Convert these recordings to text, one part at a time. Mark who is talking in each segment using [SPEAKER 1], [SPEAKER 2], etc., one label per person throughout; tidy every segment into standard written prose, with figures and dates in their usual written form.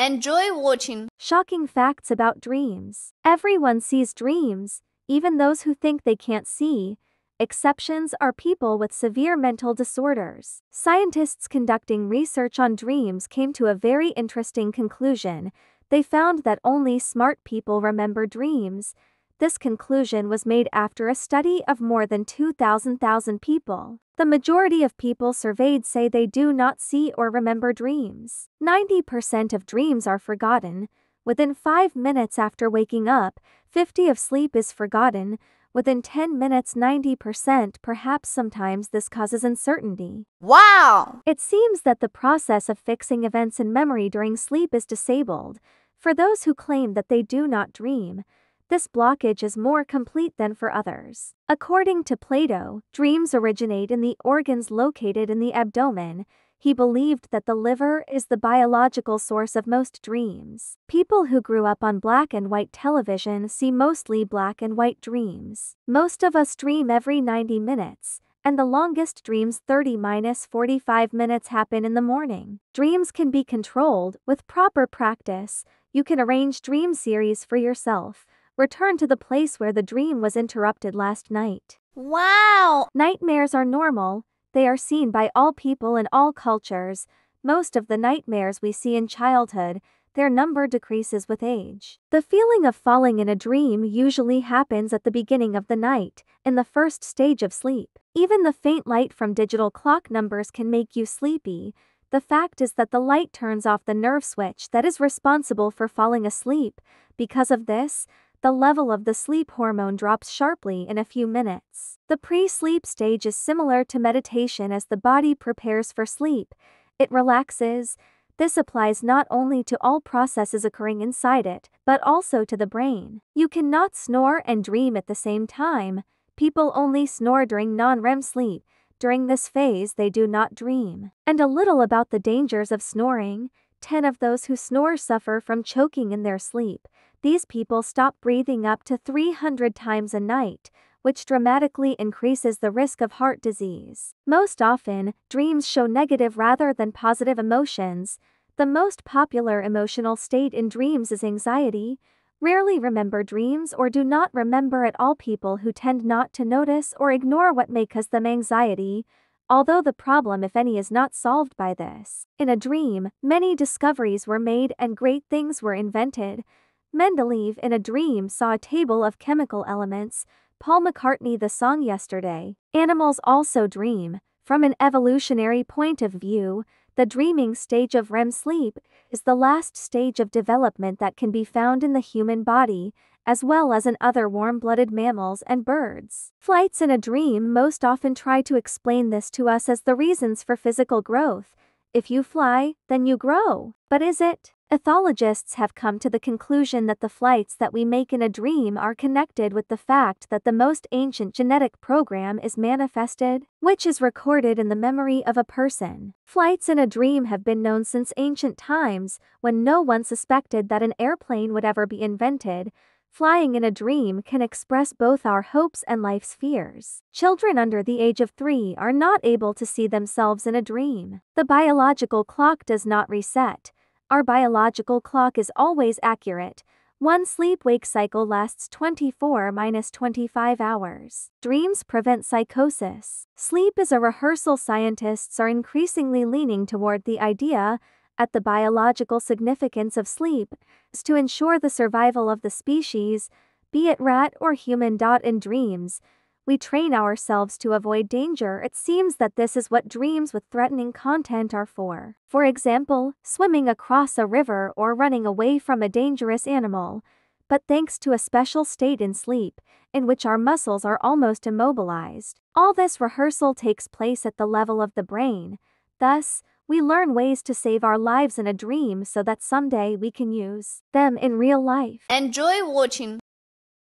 [SPEAKER 1] Enjoy watching.
[SPEAKER 2] Shocking facts about dreams. Everyone sees dreams, even those who think they can't see. Exceptions are people with severe mental disorders. Scientists conducting research on dreams came to a very interesting conclusion. They found that only smart people remember dreams. This conclusion was made after a study of more than 2,000 people. The majority of people surveyed say they do not see or remember dreams. 90% of dreams are forgotten. Within 5 minutes after waking up, 50% of sleep is forgotten. Within 10 minutes, 90%. Perhaps sometimes this causes uncertainty.
[SPEAKER 1] Wow!
[SPEAKER 2] It seems that the process of fixing events in memory during sleep is disabled. For those who claim that they do not dream, this blockage is more complete than for others. According to Plato, dreams originate in the organs located in the abdomen. He believed that the liver is the biological source of most dreams. People who grew up on black and white television see mostly black and white dreams. Most of us dream every 90 minutes, and the longest dreams 30-45 minutes happen in the morning. Dreams can be controlled with proper practice. You can arrange dream series for yourself. Return to the place where the dream was interrupted last night.
[SPEAKER 1] Wow!
[SPEAKER 2] Nightmares are normal. They are seen by all people in all cultures. Most of the nightmares we see in childhood, their number decreases with age. The feeling of falling in a dream usually happens at the beginning of the night, in the first stage of sleep. Even the faint light from digital clock numbers can make you sleepy. The fact is that the light turns off the nerve switch that is responsible for falling asleep. Because of this, the level of the sleep hormone drops sharply in a few minutes. The pre-sleep stage is similar to meditation as the body prepares for sleep. It relaxes. This applies not only to all processes occurring inside it, but also to the brain. You cannot snore and dream at the same time. People only snore during non-REM sleep. During this phase they do not dream. And a little about the dangers of snoring. 10 of those who snore suffer from choking in their sleep. These people stop breathing up to 300 times a night, which dramatically increases the risk of heart disease. Most often, dreams show negative rather than positive emotions. The most popular emotional state in dreams is anxiety. Rarely remember dreams or do not remember at all people who tend not to notice or ignore what may cause them anxiety, although the problem, if any, is not solved by this. In a dream, many discoveries were made and great things were invented. Mendeleev in a dream saw a table of chemical elements. Paul McCartney the song Yesterday. Animals also dream. From an evolutionary point of view, the dreaming stage of REM sleep is the last stage of development that can be found in the human body, as well as in other warm-blooded mammals and birds. Flights in a dream most often try to explain this to us as the reasons for physical growth. If you fly, then you grow. But is it? Ethologists have come to the conclusion that the flights that we make in a dream are connected with the fact that the most ancient genetic program is manifested, which is recorded in the memory of a person. Flights in a dream have been known since ancient times, when no one suspected that an airplane would ever be invented. Flying in a dream can express both our hopes and life's fears. Children under the age of 3 are not able to see themselves in a dream. The biological clock does not reset. Our biological clock is always accurate. One sleep-wake cycle lasts 24-25 hours. Dreams prevent psychosis. Sleep is a rehearsal. Scientists are increasingly leaning toward the idea that the biological significance of sleep is to ensure the survival of the species, be it rat or human. In dreams, we train ourselves to avoid danger. It seems that this is what dreams with threatening content are for. For example, swimming across a river or running away from a dangerous animal. But thanks to a special state in sleep, in which our muscles are almost immobilized, all this rehearsal takes place at the level of the brain. Thus, we learn ways to save our lives in a dream so that someday we can use them in real life.
[SPEAKER 1] Enjoy watching.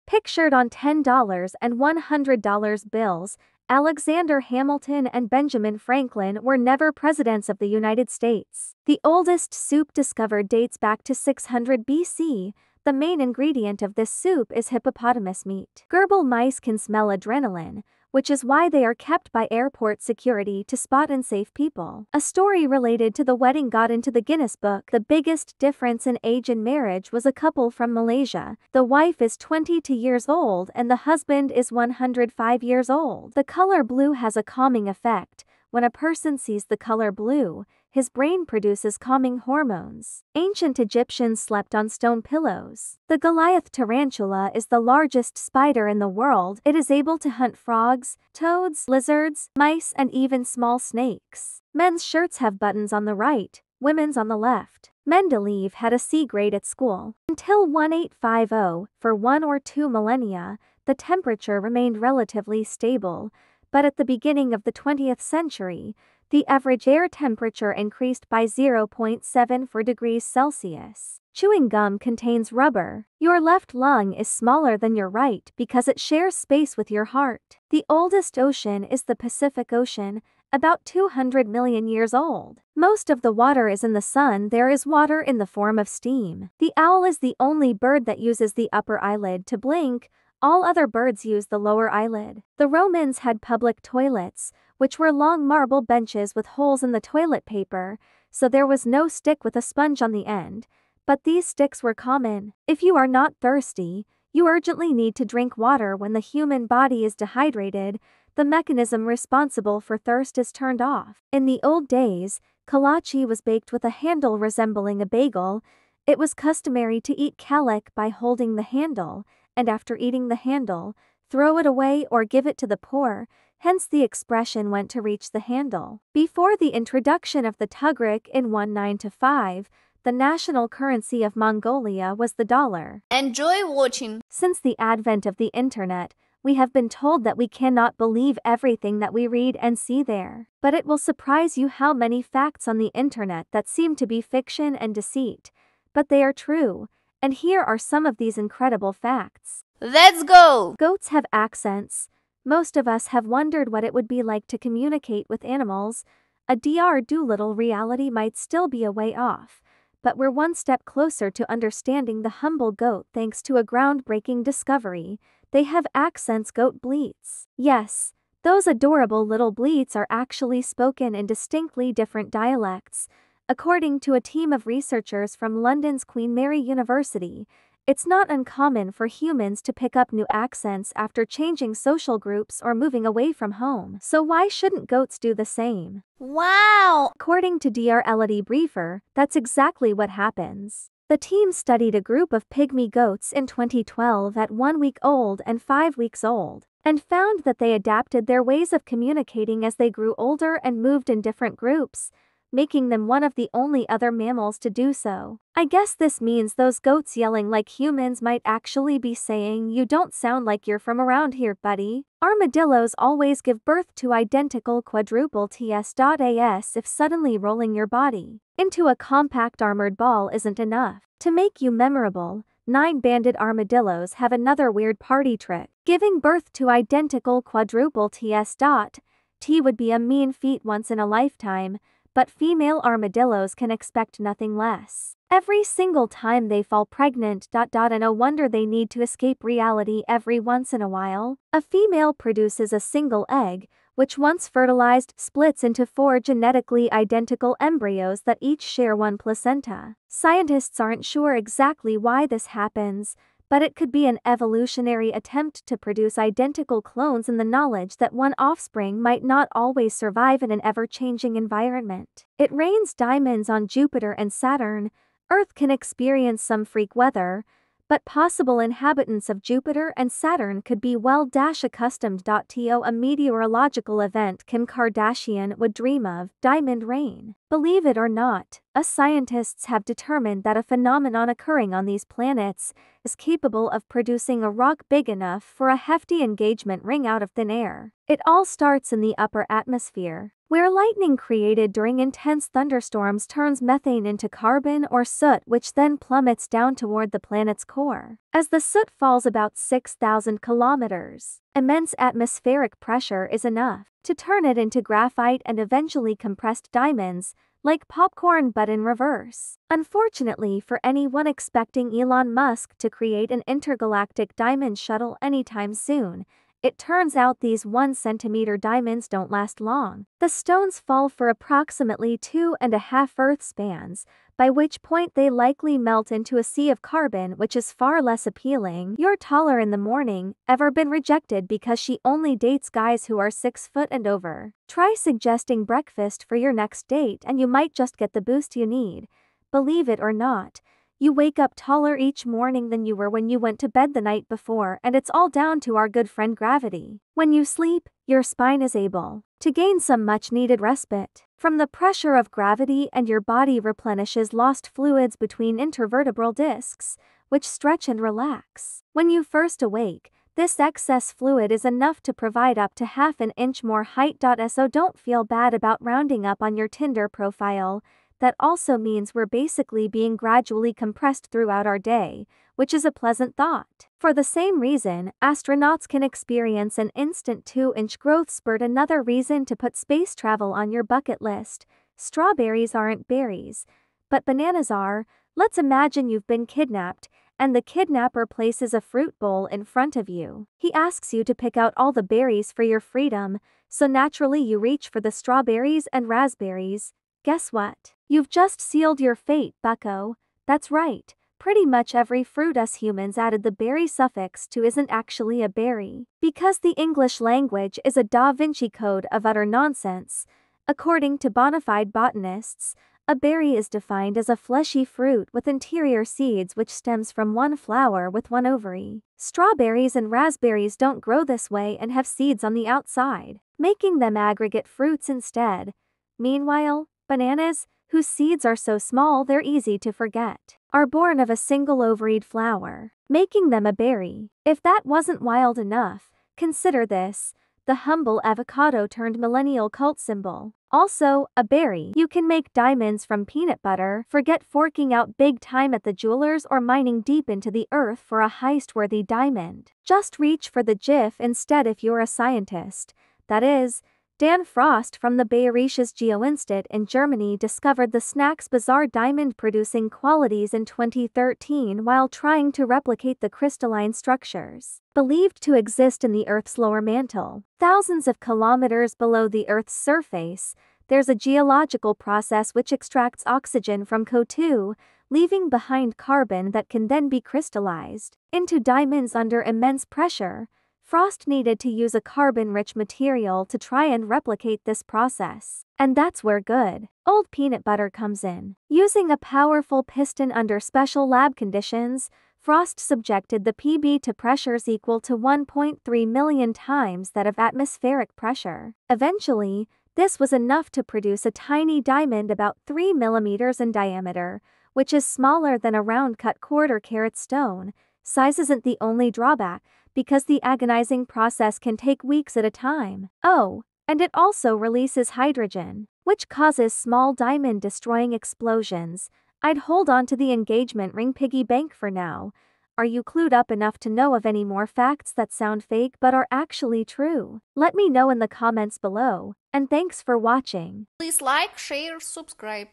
[SPEAKER 2] Pictured on $10 and $100 bills, Alexander Hamilton and Benjamin Franklin were never presidents of the United States. The oldest soup discovered dates back to 600 BC. The main ingredient of this soup is hippopotamus meat. Gerbil mice can smell adrenaline, which is why they are kept by airport security to spot unsafe people. A story related to the wedding got into the Guinness Book. The biggest difference in age in marriage was a couple from Malaysia. The wife is 22 years old and the husband is 105 years old. The color blue has a calming effect. When a person sees the color blue, his brain produces calming hormones. Ancient Egyptians slept on stone pillows. The Goliath tarantula is the largest spider in the world. It is able to hunt frogs, toads, lizards, mice, and even small snakes. Men's shirts have buttons on the right, women's on the left. Mendeleev had a C grade at school. Until 1850, for 1 or 2 millennia, the temperature remained relatively stable, but at the beginning of the 20th century, the average air temperature increased by 0.74 degrees Celsius. Chewing gum contains rubber. Your left lung is smaller than your right because it shares space with your heart. The oldest ocean is the Pacific Ocean, about 200 million years old. Most of the water is in the sun. There is water in the form of steam. The owl is the only bird that uses the upper eyelid to blink. All other birds use the lower eyelid. The Romans had public toilets, which were long marble benches with holes in the toilet paper, so there was no stick with a sponge on the end, but these sticks were common. If you are not thirsty, you urgently need to drink water. When the human body is dehydrated, the mechanism responsible for thirst is turned off. In the old days, kolache was baked with a handle resembling a bagel. It was customary to eat kalak by holding the handle, and after eating the handle, throw it away or give it to the poor, hence the expression went to reach the handle. Before the introduction of the tughrik in 1905, the national currency of Mongolia was the dollar.
[SPEAKER 1] Enjoy watching.
[SPEAKER 2] Since the advent of the internet, we have been told that we cannot believe everything that we read and see there. But it will surprise you how many facts on the internet that seem to be fiction and deceit, but they are true. And here are some of these incredible facts.
[SPEAKER 1] Let's go!
[SPEAKER 2] Goats have accents. Most of us have wondered what it would be like to communicate with animals. A Dr. Dolittle reality might still be a way off, but we're one step closer to understanding the humble goat thanks to a groundbreaking discovery. They have accents. Goat bleats. Yes, those adorable little bleats are actually spoken in distinctly different dialects. According to a team of researchers from London's Queen Mary University, it's not uncommon for humans to pick up new accents after changing social groups or moving away from home. So why shouldn't goats do the same?
[SPEAKER 1] Wow!
[SPEAKER 2] According to Dr. Elodie Briefer, that's exactly what happens. The team studied a group of pygmy goats in 2012 at 1 week old and 5 weeks old, and found that they adapted their ways of communicating as they grew older and moved in different groups, making them one of the only other mammals to do so. I guess this means those goats yelling like humans might actually be saying, "You don't sound like you're from around here, buddy." Armadillos always give birth to identical quadruple Ts.as if suddenly rolling your body into a compact armored ball isn't enough. To make you memorable, 9-banded armadillos have another weird party trick. Giving birth to identical quadruple T would be a mean feat once in a lifetime, but female armadillos can expect nothing less. Every single time they fall pregnant. And no wonder they need to escape reality every once in a while. A female produces a single egg, which once fertilized splits into 4 genetically identical embryos that each share one placenta. Scientists aren't sure exactly why this happens, but it could be an evolutionary attempt to produce identical clones in the knowledge that one offspring might not always survive in an ever-changing environment. It rains diamonds on Jupiter and Saturn. Earth can experience some freak weather, but possible inhabitants of Jupiter and Saturn could be well-accustomed to a meteorological event Kim Kardashian would dream of, diamond rain. Believe it or not, us scientists have determined that a phenomenon occurring on these planets is capable of producing a rock big enough for a hefty engagement ring out of thin air. It all starts in the upper atmosphere, where lightning created during intense thunderstorms turns methane into carbon or soot, which then plummets down toward the planet's core. As the soot falls about 6,000 kilometers, immense atmospheric pressure is enough to turn it into graphite and eventually compressed diamonds, like popcorn but in reverse. Unfortunately for anyone expecting Elon Musk to create an intergalactic diamond shuttle anytime soon, It turns out these 1 centimeter diamonds don't last long. The stones fall for approximately 2.5 Earth spans, by which point they likely melt into a sea of carbon, which is far less appealing. You're taller in the morning. Ever been rejected because she only dates guys who are 6 foot and over? Try suggesting breakfast for your next date and you might just get the boost you need. Believe it or not, you wake up taller each morning than you were when you went to bed the night before, and it's all down to our good friend gravity. When you sleep, your spine is able to gain some much-needed respite from the pressure of gravity, and your body replenishes lost fluids between intervertebral discs, which stretch and relax. When you first awake, this excess fluid is enough to provide up to half an inch more height. So don't feel bad about rounding up on your Tinder profile. That also means we're basically being gradually compressed throughout our day, which is a pleasant thought. For the same reason, astronauts can experience an instant 2-inch growth spurt. Another reason to put space travel on your bucket list. Strawberries aren't berries, but bananas are. Let's imagine you've been kidnapped, and the kidnapper places a fruit bowl in front of you. He asks you to pick out all the berries for your freedom, so naturally you reach for the strawberries and raspberries. Guess what? You've just sealed your fate, bucko. That's right. Pretty much every fruit us humans added the berry suffix to isn't actually a berry. Because the English language is a Da Vinci Code of utter nonsense. According to bona fide botanists, a berry is defined as a fleshy fruit with interior seeds which stems from one flower with one ovary. Strawberries and raspberries don't grow this way and have seeds on the outside, making them aggregate fruits instead. Meanwhile, bananas, whose seeds are so small they're easy to forget, are born of a single ovaried flower, making them a berry. If that wasn't wild enough, consider this: the humble avocado turned millennial cult symbol. Also, a berry. You can make diamonds from peanut butter. Forget forking out big time at the jewelers or mining deep into the earth for a heist-worthy diamond. Just reach for the GIF instead if you're a scientist. That is, Dan Frost from the Bayerisches Geoinstitut in Germany discovered the snack's bizarre diamond-producing qualities in 2013 while trying to replicate the crystalline structures believed to exist in the Earth's lower mantle. Thousands of kilometers below the Earth's surface, there's a geological process which extracts oxygen from CO2, leaving behind carbon that can then be crystallized into diamonds under immense pressure. Frost needed to use a carbon-rich material to try and replicate this process. And that's where good old peanut butter comes in. Using a powerful piston under special lab conditions, Frost subjected the pb to pressures equal to 1.3 million times that of atmospheric pressure. Eventually, this was enough to produce a tiny diamond about 3 millimeters in diameter, which is smaller than a round-cut quarter-carat stone. Size isn't the only drawback, because the agonizing process can take weeks at a time. Oh, and it also releases hydrogen, which causes small diamond-destroying explosions. I'd hold on to the engagement ring piggy bank for now. Are you clued up enough to know of any more facts that sound fake but are actually true? Let me know in the comments below, and thanks for watching.
[SPEAKER 1] Please like, share, subscribe.